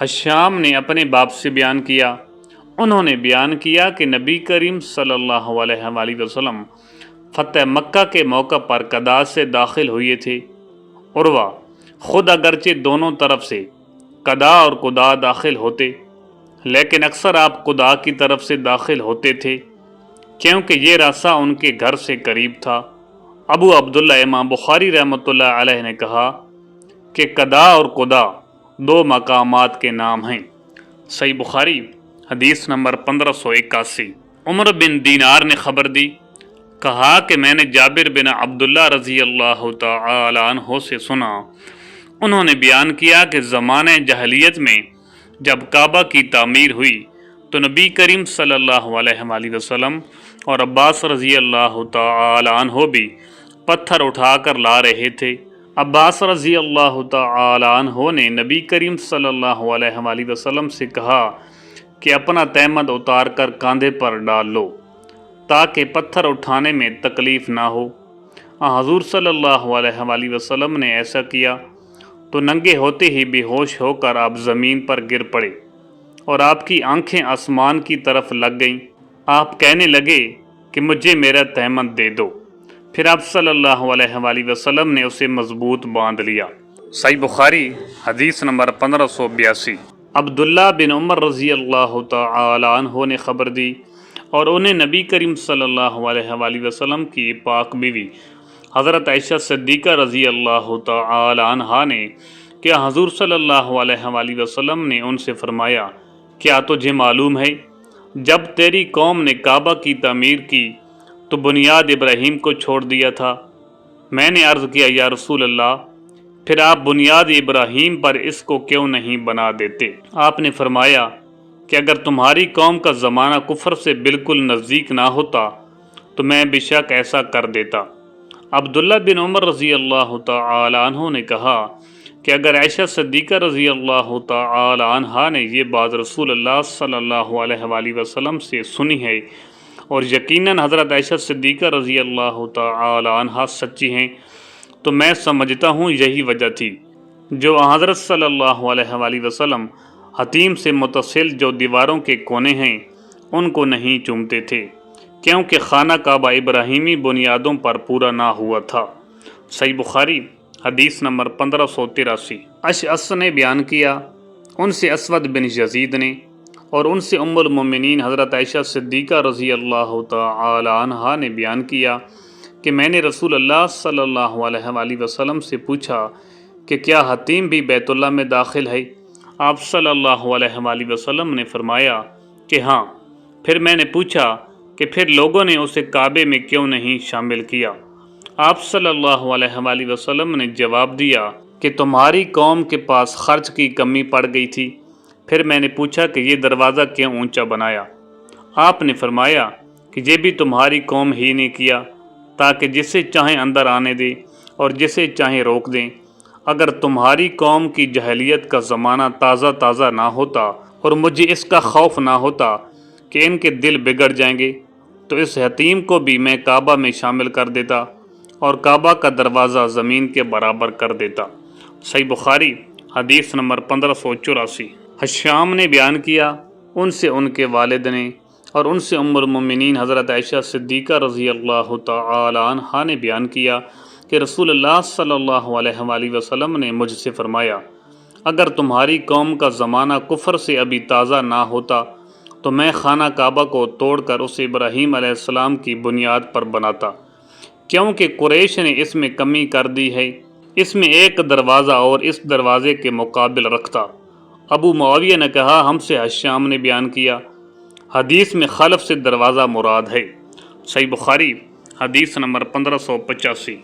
حشام نے اپنے باپ سے بیان کیا، انہوں نے بیان کیا کہ نبی کریم صلی اللہ علیہ وآلہ وسلم فتح مکہ کے موقع پر قدا سے داخل ہوئے تھے۔ عروہ: خود اگرچہ دونوں طرف سے قدا اور قدا داخل ہوتے، لیکن اکثر آپ قدا کی طرف سے داخل ہوتے تھے کیونکہ یہ راستہ ان کے گھر سے قریب تھا۔ ابو عبداللہ امام بخاری رحمۃ اللہ علیہ نے کہا کہ قدا اور قدا دو مقامات کے نام ہیں۔ صحیح بخاری حدیث نمبر 1581۔ عمر بن دینار نے خبر دی، کہا کہ میں نے جابر بن عبداللہ رضی اللہ تعالی عنہ سے سنا، انہوں نے بیان کیا کہ زمانہ جاہلیت میں جب کعبہ کی تعمیر ہوئی تو نبی کریم صلی اللہ علیہ وآلہ وسلم اور عباس رضی اللہ تعالی عنہ بھی پتھر اٹھا کر لا رہے تھے۔ عباس رضی اللہ تعالی عنہ نے نبی کریم صلی اللہ علیہ وآلہ وسلم سے کہا کہ اپنا تہمد اتار کر کاندھے پر ڈال لو تاکہ پتھر اٹھانے میں تکلیف نہ ہو۔ حضور صلی اللہ علیہ وآلہ وسلم نے ایسا کیا تو ننگے ہوتے ہی بے ہوش ہو کر آپ زمین پر گر پڑے اور آپ کی آنکھیں آسمان کی طرف لگ گئیں۔ آپ کہنے لگے کہ مجھے میرا تہمد دے دو، پھر آپ صلی اللہ علیہ وآلہ وسلم نے اسے مضبوط باندھ لیا۔ صحیح بخاری حدیث نمبر 1582۔ عبداللہ بن عمر رضی اللہ تعالی عنہ نے خبر دی اور انہیں نبی کریم صلی اللہ علیہ وآلہ وسلم کی پاک بیوی حضرت عائشہ صدیقہ رضی اللہ تعالی عنہا نے کہ حضور صلی اللہ علیہ وآلہ وسلم نے ان سے فرمایا، کیا تجھے معلوم ہے جب تیری قوم نے کعبہ کی تعمیر کی تو بنیاد ابراہیم کو چھوڑ دیا تھا؟ میں نے عرض کیا، یا رسول اللہ، پھر آپ بنیاد ابراہیم پر اس کو کیوں نہیں بنا دیتے؟ آپ نے فرمایا کہ اگر تمہاری قوم کا زمانہ کفر سے بالکل نزدیک نہ ہوتا تو میں بے شک ایسا کر دیتا۔ عبداللہ بن عمر رضی اللہ تعالی عنہ نے کہا کہ اگر عائشہ صدیقہ رضی اللہ تعالی عنہا نے یہ بات رسول اللہ صلی اللہ علیہ وآلہ وسلم سے سنی ہے اور یقیناً حضرت عائشہ صدیقہ رضی اللہ تعالی عنہا سچی ہیں، تو میں سمجھتا ہوں یہی وجہ تھی جو حضرت صلی اللہ علیہ وآلہ وسلم حتیم سے متصل جو دیواروں کے کونے ہیں ان کو نہیں چومتے تھے، کیونکہ خانہ کعبہ ابراہیمی بنیادوں پر پورا نہ ہوا تھا۔ صحیح بخاری حدیث نمبر 1583۔ اشعث نے بیان کیا، ان سے اسود بن یزید نے اور ان سے ام المومنین حضرت عائشہ صدیقہ رضی اللہ تعالی عنہا نے بیان کیا کہ میں نے رسول اللہ صلی اللہ علیہ وآلہ وسلم سے پوچھا کہ کیا حتیم بھی بیت اللہ میں داخل ہے؟ آپ صلی اللہ علیہ وآلہ وسلم نے فرمایا کہ ہاں۔ پھر میں نے پوچھا کہ پھر لوگوں نے اسے کعبے میں کیوں نہیں شامل کیا؟ آپ صلی اللہ علیہ وآلہ وسلم نے جواب دیا کہ تمہاری قوم کے پاس خرچ کی کمی پڑ گئی تھی۔ پھر میں نے پوچھا کہ یہ دروازہ کیوں اونچا بنایا؟ آپ نے فرمایا کہ یہ بھی تمہاری قوم ہی نے کیا تاکہ جسے چاہیں اندر آنے دیں اور جسے چاہیں روک دیں۔ اگر تمہاری قوم کی جاہلیت کا زمانہ تازہ نہ ہوتا اور مجھے اس کا خوف نہ ہوتا کہ ان کے دل بگڑ جائیں گے تو اس حتیم کو بھی میں کعبہ میں شامل کر دیتا اور کعبہ کا دروازہ زمین کے برابر کر دیتا۔ صحیح بخاری حدیث نمبر 1584۔ حشام نے بیان کیا، ان سے ان کے والد نے اور ان سے ام المومنین حضرت عائشہ صدیقہ رضی اللہ تعالی عنہا نے بیان کیا کہ رسول اللہ صلی اللہ علیہ وآلہ وسلم نے مجھ سے فرمایا، اگر تمہاری قوم کا زمانہ کفر سے ابھی تازہ نہ ہوتا تو میں خانہ کعبہ کو توڑ کر اسے ابراہیم علیہ السلام کی بنیاد پر بناتا، کیونکہ قریش نے اس میں کمی کر دی ہے، اس میں ایک دروازہ اور اس دروازے کے مقابل رکھتا۔ ابو معاویہ نے کہا، ہم سے حشام نے بیان کیا، حدیث میں خلف سے دروازہ مراد ہے۔ صحیح بخاری حدیث نمبر 1585۔